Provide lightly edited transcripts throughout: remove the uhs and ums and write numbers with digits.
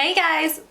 Hey guys!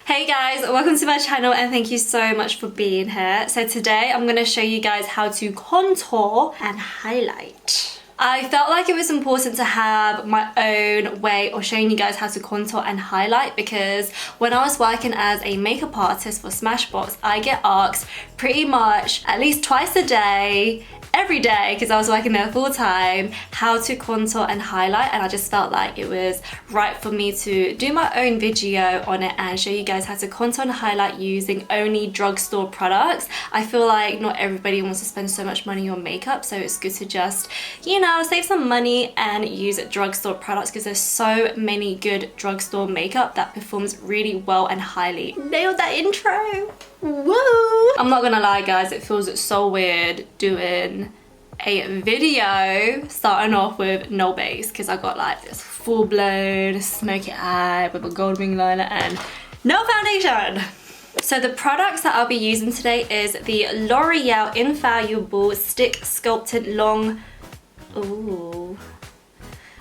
Hey guys, welcome to my channel and thank you so much for being here. So today I'm going to show you guys how to contour and highlight. I felt like it was important to have my own way of showing you guys how to contour and highlight because when I was working as a makeup artist for Smashbox, I get asked pretty much at least twice a day, every day, because I was working there full time, how to contour and highlight, and I just felt like it was right for me to do my own video on it and show you guys how to contour and highlight using only drugstore products. I feel like not everybody wants to spend so much money on makeup, so it's good to just, you know, save some money and use drugstore products because there's so many good drugstore makeup that performs really well and highly. Nailed that intro! Woo! I'm not gonna lie guys, it feels so weird doing a video starting off with no base because I got like this full-blown smoky eye with a gold wing liner and no foundation. So the products that I'll be using today is the L'Oreal Infallible Stick Sculpted Long... Ooh.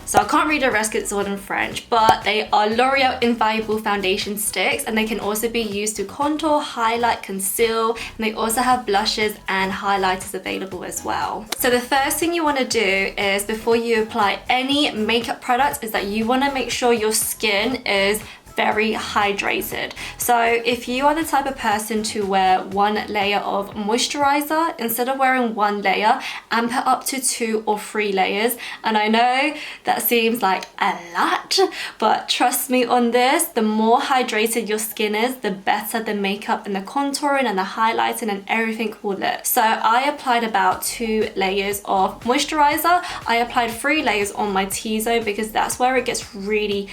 So I can't read the rest because it's all in French, but they are L'Oreal Infallible Foundation Sticks and they can also be used to contour, highlight, conceal, and they also have blushes and highlighters available as well. So the first thing you want to do is before you apply any makeup products is that you want to make sure your skin is very hydrated. So if you are the type of person to wear one layer of moisturizer, instead of wearing one layer, amp it up to 2 or 3 layers. And I know that seems like a lot, but trust me on this, the more hydrated your skin is, the better the makeup and the contouring and the highlighting and everything will look. So I applied about 2 layers of moisturizer. I applied 3 layers on my T-zone because that's where it gets really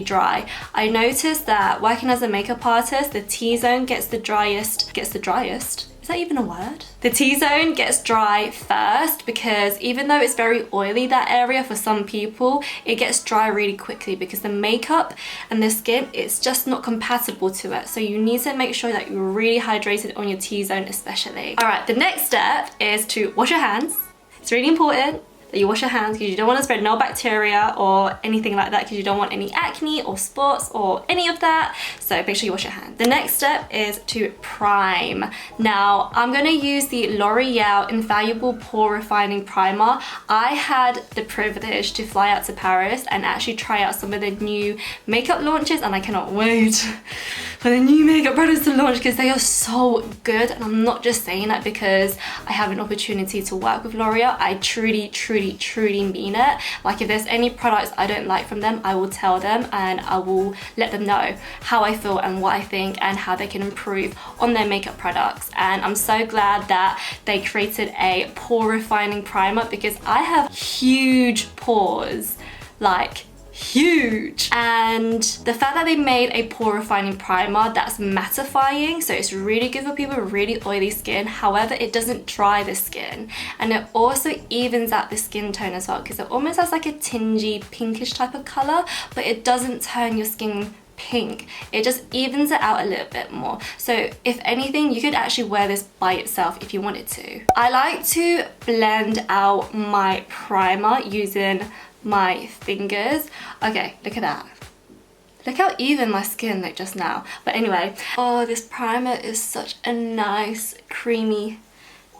dry. I noticed that working as a makeup artist, the T-zone gets the driest. Is that even a word? The T-zone gets dry first because even though it's very oily, that area for some people, it gets dry really quickly because the makeup and the skin, it's just not compatible to it. So you need to make sure that you're really hydrated on your T-zone especially. All right, the next step is to wash your hands. It's really important that you wash your hands because you don't want to spread no bacteria or anything like that because you don't want any acne or spots or any of that. So make sure you wash your hands. The next step is to prime. Now I'm going to use the L'Oreal Infallible Pore Refining Primer. I had the privilege to fly out to Paris and actually try out some of the new makeup launches and I cannot wait for the new makeup products to launch because they are so good. And I'm not just saying that because I have an opportunity to work with L'Oreal. I truly mean it. Like if there's any products I don't like from them, I will tell them and I will let them know how I feel and what I think and how they can improve on their makeup products. And I'm so glad that they created a pore refining primer because I have huge pores, like huge, and the fact that they made a pore refining primer that's mattifying, so it's really good for people with really oily skin. However, it doesn't dry the skin and it also evens out the skin tone as well because it almost has like a tingy pinkish type of color, but it doesn't turn your skin pink. It just evens it out a little bit more. So if anything, you could actually wear this by itself if you wanted to. I like to blend out my primer using my fingers. Okay, look at that. Look how even my skin looked just now. But anyway, oh, this primer is such a nice creamy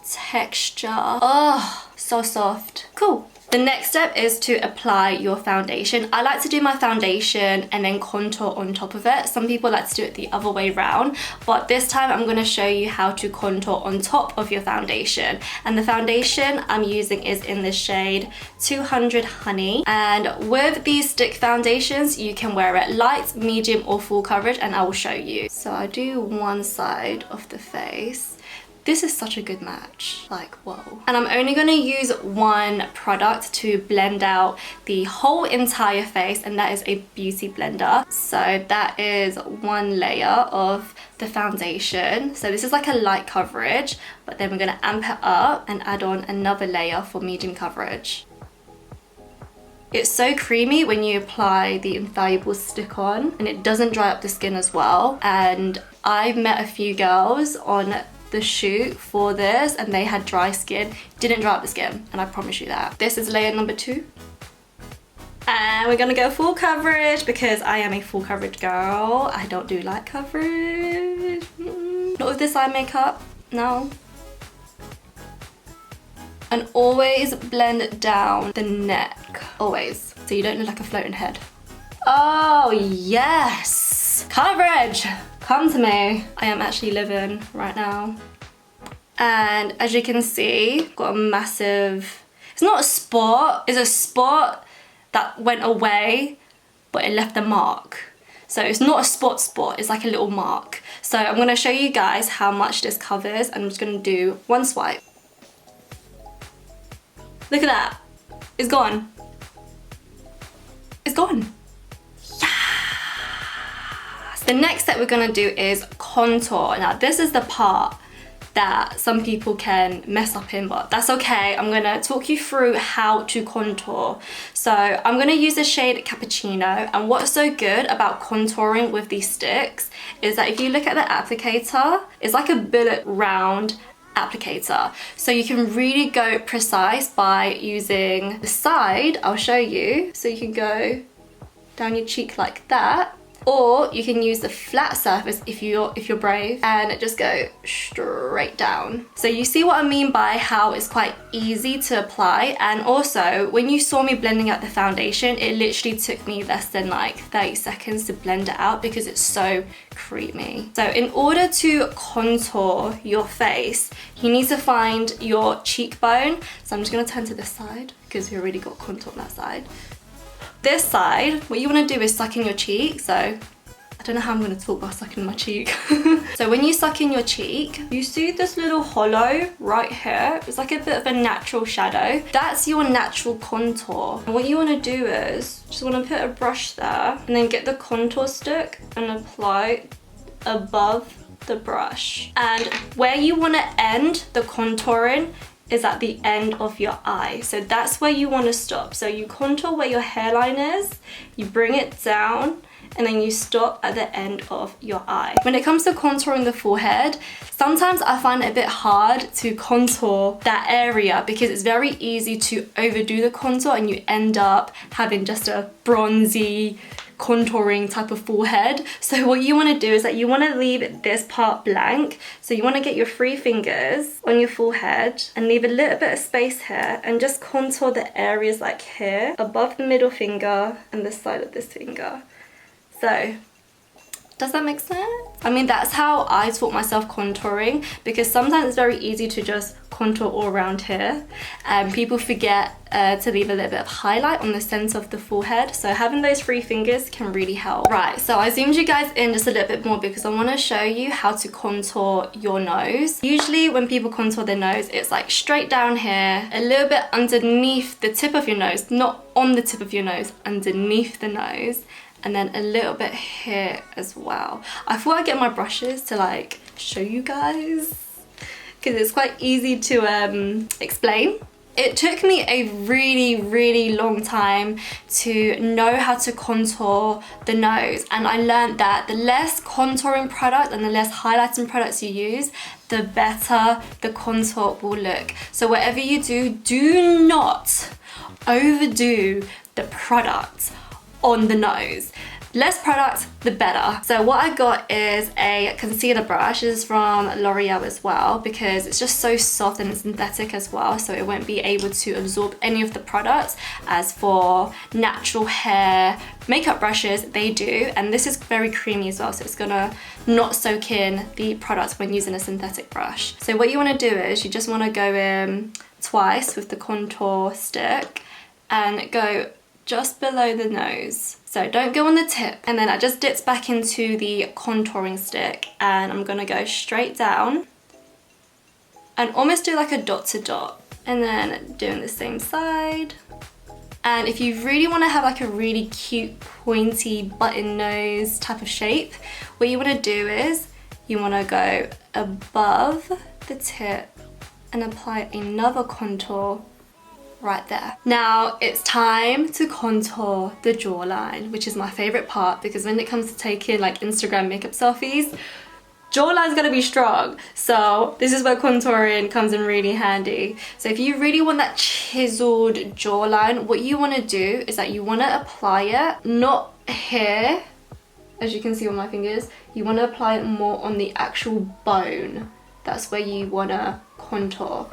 texture. Oh, so soft. Cool. The next step is to apply your foundation. I like to do my foundation and then contour on top of it. Some people like to do it the other way around, but this time I'm going to show you how to contour on top of your foundation. And the foundation I'm using is in the shade 200 Honey. And with these stick foundations, you can wear it light, medium or full coverage, and I will show you. So I do one side of the face. This is such a good match, like whoa. And I'm only gonna use one product to blend out the whole entire face, and that is a beauty blender. So that is one layer of the foundation. So this is like a light coverage, but then we're gonna amp it up and add on another layer for medium coverage. It's so creamy when you apply the Infallible stick on, and it doesn't dry up the skin as well. And I've met a few girls on the shoot for this and they had dry skin, didn't dry up the skin, and I promise you that. This is layer number 2. And we're gonna go full coverage because I am a full coverage girl. I don't do light coverage. Not with this eye makeup, no. And always blend down the neck, always. So you don't look like a floating head. Oh yes, coverage, come to me. I am actually living right now. And as you can see, got a massive, it's not a spot, it's a spot that went away, but it left a mark. So it's not a spot, it's like a little mark. So I'm gonna show you guys how much this covers, and I'm just gonna do one swipe. Look at that, it's gone. It's gone. Yes! The next step we're gonna do is contour. Now this is the part that some people can mess up in, but that's okay. I'm gonna talk you through how to contour. So I'm gonna use the shade Cappuccino, and what's so good about contouring with these sticks is that if you look at the applicator, it's like a bullet round applicator. So you can really go precise by using the side, I'll show you. So you can go down your cheek like that, or you can use the flat surface if you're brave, and just go straight down. So you see what I mean by how it's quite easy to apply. And also when you saw me blending out the foundation, it literally took me less than like 30 seconds to blend it out because it's so creamy. So in order to contour your face, you need to find your cheekbone. So I'm just gonna turn to this side because we already got contour on that side. This side, what you want to do is suck in your cheek. So I don't know how I'm going to talk while sucking my cheek. So when you suck in your cheek, you see this little hollow right here. It's like a bit of a natural shadow. That's your natural contour. And what you want to do is just want to put a brush there and then get the contour stick and apply above the brush. And where you want to end the contouring is at the end of your eye. So that's where you want to stop. So you contour where your hairline is, you bring it down, and then you stop at the end of your eye. When it comes to contouring the forehead, sometimes I find it a bit hard to contour that area because it's very easy to overdo the contour and you end up having just a bronzy, contouring type of forehead. So what you want to do is that you want to leave this part blank. So you want to get your 3 fingers on your forehead and leave a little bit of space here and just contour the areas like here, above the middle finger and the side of this finger. So does that make sense? I mean, that's how I taught myself contouring, because sometimes it's very easy to just contour all around here. People forget to leave a little bit of highlight on the center of the forehead. So having those 3 fingers can really help. Right, so I zoomed you guys in just a little bit more because I want to show you how to contour your nose. Usually when people contour their nose, it's like straight down here, a little bit underneath the tip of your nose, not on the tip of your nose, underneath the nose. And then a little bit here as well. I thought I'd get my brushes to like show you guys because it's quite easy to explain. It took me a really long time to know how to contour the nose, and I learned that the less contouring product and the less highlighting products you use, the better the contour will look. So whatever you do, do not overdo the product on the nose. Less product, the better. So what I got is a concealer brush. This is from L'Oreal as well, because it's just so soft and synthetic as well, so it won't be able to absorb any of the products. As for natural hair makeup brushes, they do, and this is very creamy as well, so it's gonna not soak in the products when using a synthetic brush. So what you want to do is you just want to go in twice with the contour stick and go just below the nose. So don't go on the tip. And then I just dipped back into the contouring stick and I'm gonna go straight down and almost do like a dot to dot. And then doing the same side. And if you really wanna have like a really cute pointy button nose type of shape, what you wanna do is you wanna go above the tip and apply another contour right there. Now it's time to contour the jawline, which is my favorite part, because when it comes to taking like Instagram makeup selfies, jawline's gonna be strong. So this is where contouring comes in really handy. So if you really want that chiseled jawline, what you wanna do is that you wanna apply it, not here, as you can see on my fingers, you wanna apply it more on the actual bone. That's where you wanna contour.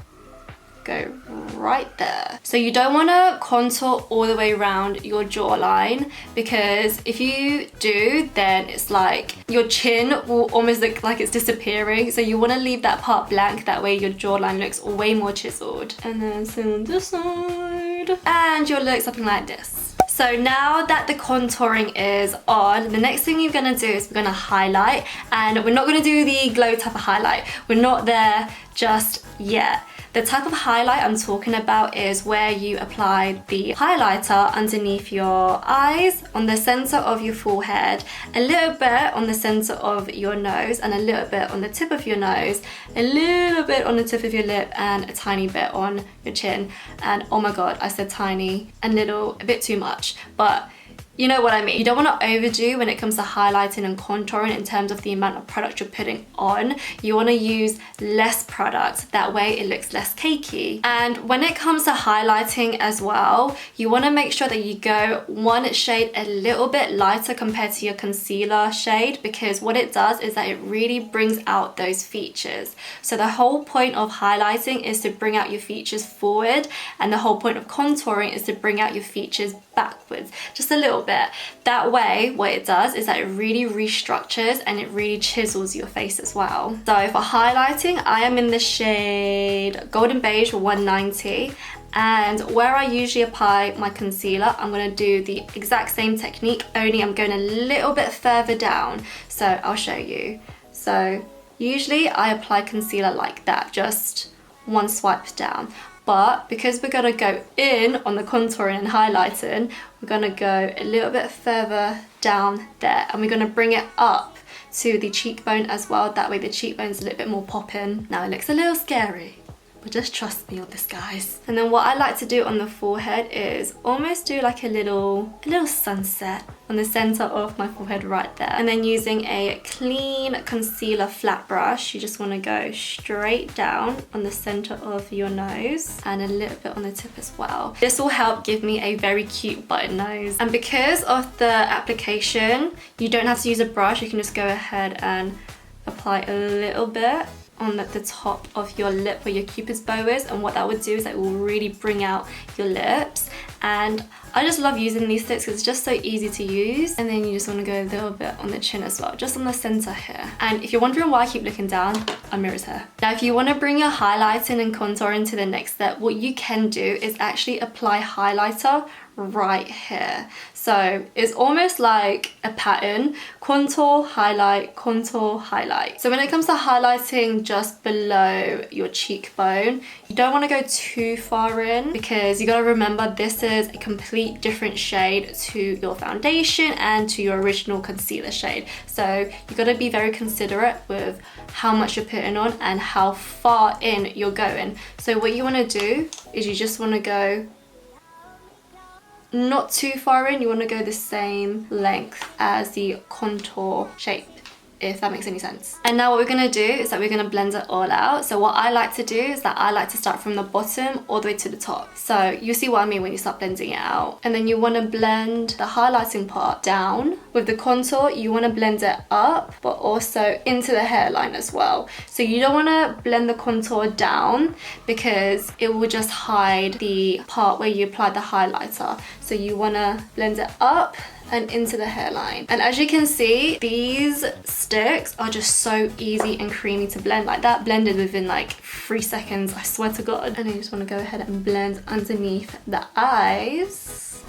Go right there. So you don't want to contour all the way around your jawline, because if you do, then it's like your chin will almost look like it's disappearing. So you want to leave that part blank, that way your jawline looks way more chiseled. And then same on this side, and you'll look something like this. So now that the contouring is on, the next thing you're gonna do is we're gonna highlight, and we're not gonna do the glow type of highlight. We're not there just yet. The type of highlight I'm talking about is where you apply the highlighter underneath your eyes, on the center of your forehead, a little bit on the center of your nose, and a little bit on the tip of your nose, a little bit on the tip of your lip, and a tiny bit on your chin. And oh my god, I said tiny, a bit too much, but you know what I mean. You don't want to overdo when it comes to highlighting and contouring in terms of the amount of product you're putting on. You want to use less product, that way it looks less cakey. And when it comes to highlighting as well, you want to make sure that you go one shade a little bit lighter compared to your concealer shade, because what it does is that it really brings out those features. So the whole point of highlighting is to bring out your features forward, and the whole point of contouring is to bring out your features backwards, just a little bit. That way, what it does is that it really restructures and it really chisels your face as well. So for highlighting, I am in the shade Golden Beige 190, and where I usually apply my concealer, I'm going to do the exact same technique, only I'm going a little bit further down. So I'll show you. So usually I apply concealer like that, just one swipe down. But because we're going to go in on the contouring and highlighting, we're going to go a little bit further down there, and we're going to bring it up to the cheekbone as well. That way the cheekbone's a little bit more popping. Now it looks a little scary, but just trust me on this, guys. And then what I like to do on the forehead is almost do like a little sunset on the center of my forehead right there. And then using a clean concealer flat brush, you just want to go straight down on the center of your nose and a little bit on the tip as well. This will help give me a very cute button nose. And because of the application, you don't have to use a brush. You can just go ahead and apply a little bit on the top of your lip where your cupid's bow is, and what that would do is that it will really bring out your lips. And I just love using these sticks because it's just so easy to use. And then you just want to go a little bit on the chin as well, just on the center here. And if you're wondering why I keep looking down, I'm Mira's hair. Now if you want to bring your highlighting and contouring to the next step, what you can do is actually apply highlighter right here. So it's almost like a pattern: contour, highlight, contour, highlight. So when it comes to highlighting just below your cheekbone, you don't want to go too far in, because you got to remember this is a complete different shade to your foundation and to your original concealer shade. So you got to be very considerate with how much you're putting on and how far in you're going. So what you want to do is you just want to go not too far in. You want to go the same length as the contour shape, if that makes any sense. And now what we're going to do is that we're going to blend it all out. So what I like to do is that I like to start from the bottom all the way to the top. So you see what I mean when you start blending it out. And then you want to blend the highlighting part down. With the contour, you want to blend it up, but also into the hairline as well. So you don't want to blend the contour down, because it will just hide the part where you apply the highlighter. So you want to blend it up and into the hairline. And as you can see, these sticks are just so easy and creamy to blend. Like that blended within like 3 seconds, I swear to God. And I just want to go ahead and blend underneath the eyes.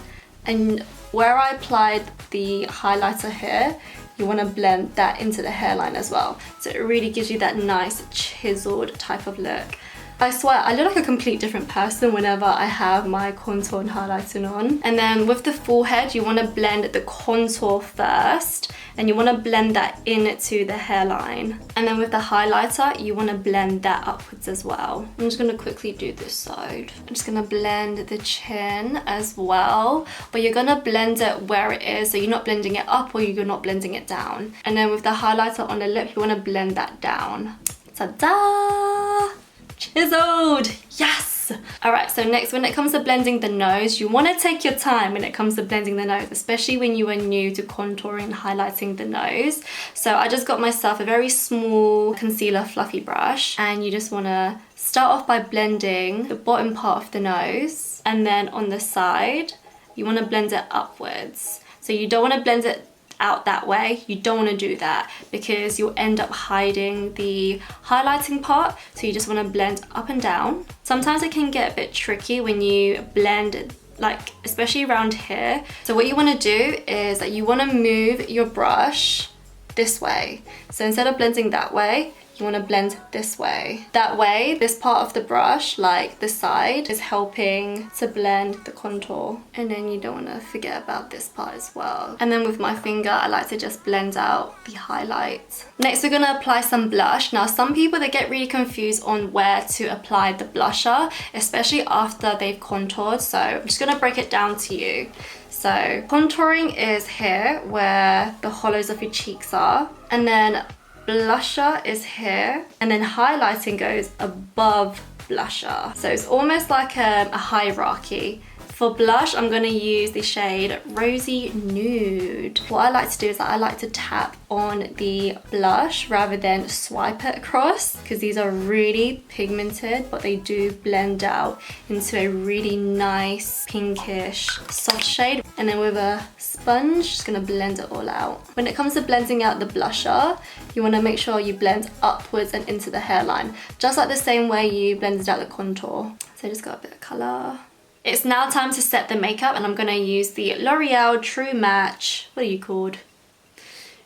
And where I applied the highlighter here, you want to blend that into the hairline as well. So it really gives you that nice chiseled type of look. I swear, I look like a complete different person whenever I have my contour and highlighting on. And then with the forehead, you want to blend the contour first, and you want to blend that into the hairline. And then with the highlighter, you want to blend that upwards as well. I'm just going to quickly do this side. I'm just going to blend the chin as well, but you're going to blend it where it is, so you're not blending it up or you're not blending it down. And then with the highlighter on the lip, you want to blend that down. Ta-da! Chiseled! Yes! Alright, so next, when it comes to blending the nose, you want to take your time when it comes to blending the nose, especially when you are new to contouring and highlighting the nose. So I just got myself a very small concealer fluffy brush, and you just want to start off by blending the bottom part of the nose, and then on the side, you want to blend it upwards. So you don't want to blend it out that way. You don't want to do that because you'll end up hiding the highlighting part. So you just want to blend up and down. Sometimes it can get a bit tricky when you blend, like especially around here. So what you want to do is that you want to move your brush this way. So instead of blending that way, you want to blend this way. That way, this part of the brush, like the side, is helping to blend the contour. And then you don't want to forget about this part as well. And then with my finger, I like to just blend out the highlights. Next, we're going to apply some blush. Now, some people, they get really confused on where to apply the blusher, especially after they've contoured. So I'm just going to break it down to you. So contouring is here where the hollows of your cheeks are. And then blusher is here, and then highlighting goes above blusher. So it's almost like a hierarchy. For blush, I'm going to use the shade Rosy Nude. What I like to do is that I like to tap on the blush rather than swipe it across, because these are really pigmented, but they do blend out into a really nice pinkish soft shade. And then with a sponge, just going to blend it all out. When it comes to blending out the blusher, you want to make sure you blend upwards and into the hairline, just like the same way you blended out the contour. So just got a bit of colour. It's now time to set the makeup, and I'm going to use the L'Oreal True Match, what are you called?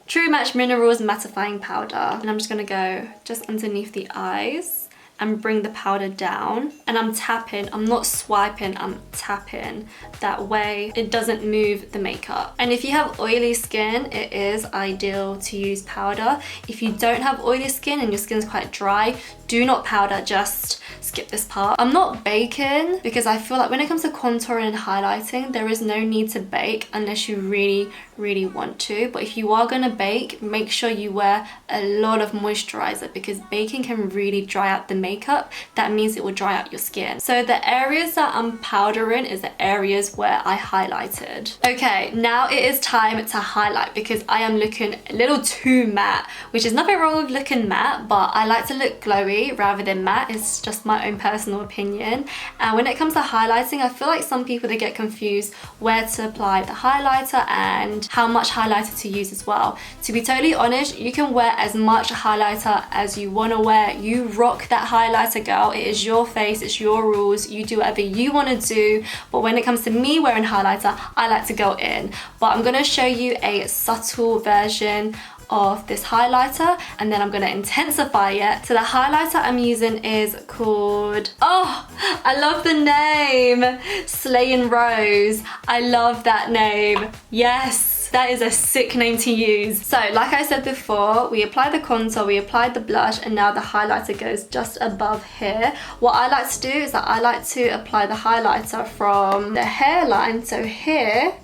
True Match Minerals Mattifying Powder. And I'm just going to go just underneath the eyes and bring the powder down. And I'm tapping, I'm not swiping, I'm tapping. That way it doesn't move the makeup. And if you have oily skin, it is ideal to use powder. If you don't have oily skin and your skin's quite dry, do not powder, just skip this part. I'm not baking because I feel like when it comes to contouring and highlighting, there is no need to bake unless you really want to. But if you are gonna bake, make sure you wear a lot of moisturizer, because baking can really dry out the makeup. That means it will dry out your skin. So the areas that I'm powdering is the areas where I highlighted. Okay, now it is time to highlight, because I am looking a little too matte, which is nothing wrong with looking matte, but I like to look glowy rather than matte. It's just my own personal opinion. And when it comes to highlighting, I feel like some people, they get confused where to apply the highlighter and how much highlighter to use as well. To be totally honest, you can wear as much highlighter as you want to wear. You rock that highlighter, girl. It is your face, it's your rules. You do whatever you want to do. But when it comes to me wearing highlighter, I like to go in. But I'm going to show you a subtle version of this highlighter, and then I'm going to intensify it. So the highlighter I'm using is called, oh, I love the name, Slayin' Rose. I love that name. Yes, that is a sick name to use. So like I said before, we apply the contour, we applied the blush, and now the highlighter goes just above here. What I like to do is that I like to apply the highlighter from the hairline, so here,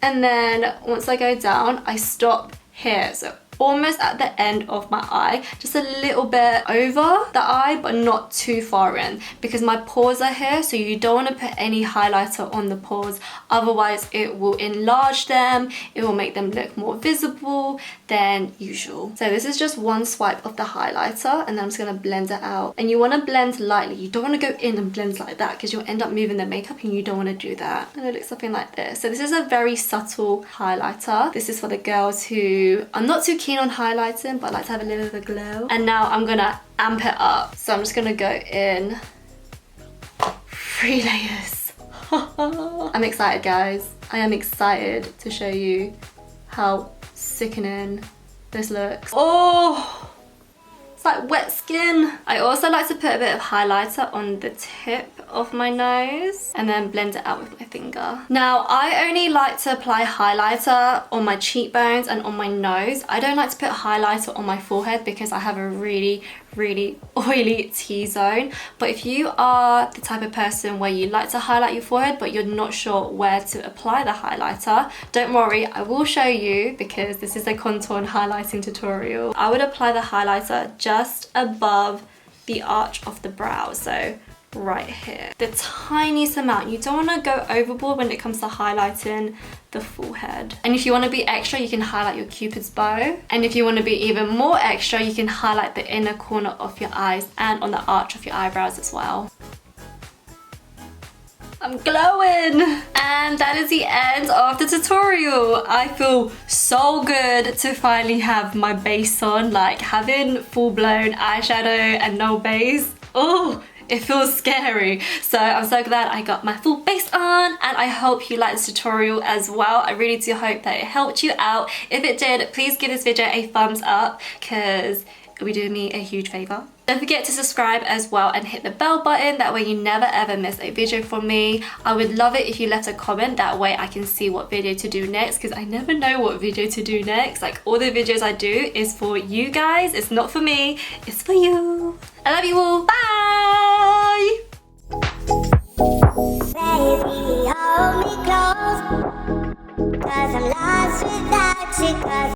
and then once I go down, I stop here, so almost at the end of my eye, just a little bit over the eye, but not too far in, because my pores are here, so you don't want to put any highlighter on the pores, otherwise it will enlarge them, it will make them look more visible than usual. So this is just one swipe of the highlighter, and then I'm just going to blend it out. And you want to blend lightly, you don't want to go in and blend like that, because you'll end up moving the makeup, and you don't want to do that. And it looks something like this. So this is a very subtle highlighter. This is for the girls who are not too keen on highlighting, but like to have a little bit of a glow. And now I'm gonna amp it up. So I'm just gonna go in 3 layers. I'm excited, guys. I am excited to show you how sickening this looks. Oh, It's like wet skin. I also like to put a bit of highlighter on the tip of my nose and then blend it out with my finger. Now, I only like to apply highlighter on my cheekbones and on my nose. I don't like to put highlighter on my forehead because I have a really oily T-zone. But if you are the type of person where you like to highlight your forehead but you're not sure where to apply the highlighter, don't worry, I will show you because this is a contour and highlighting tutorial. I would apply the highlighter just above the arch of the brow, so right here. The tiniest amount. You don't want to go overboard when it comes to highlighting the forehead. And if you want to be extra, you can highlight your cupid's bow. And if you want to be even more extra, you can highlight the inner corner of your eyes and on the arch of your eyebrows as well. I'm glowing! And that is the end of the tutorial. I feel so good to finally have my base on, like having full-blown eyeshadow and no base. Oh, it feels scary. So I'm so glad I got my full base on, and I hope you liked this tutorial as well. I really do hope that it helped you out. If it did, please give this video a thumbs up because it would do me a huge favor. Don't forget to subscribe as well and hit the bell button, that way you never ever miss a video from me. I would love it if you left a comment, that way I can see what video to do next, because I never know what video to do next. Like, all the videos I do is for you guys, it's not for me, it's for you. I love you all, bye! Baby, hold me close, 'cause I'm lost without you, 'cause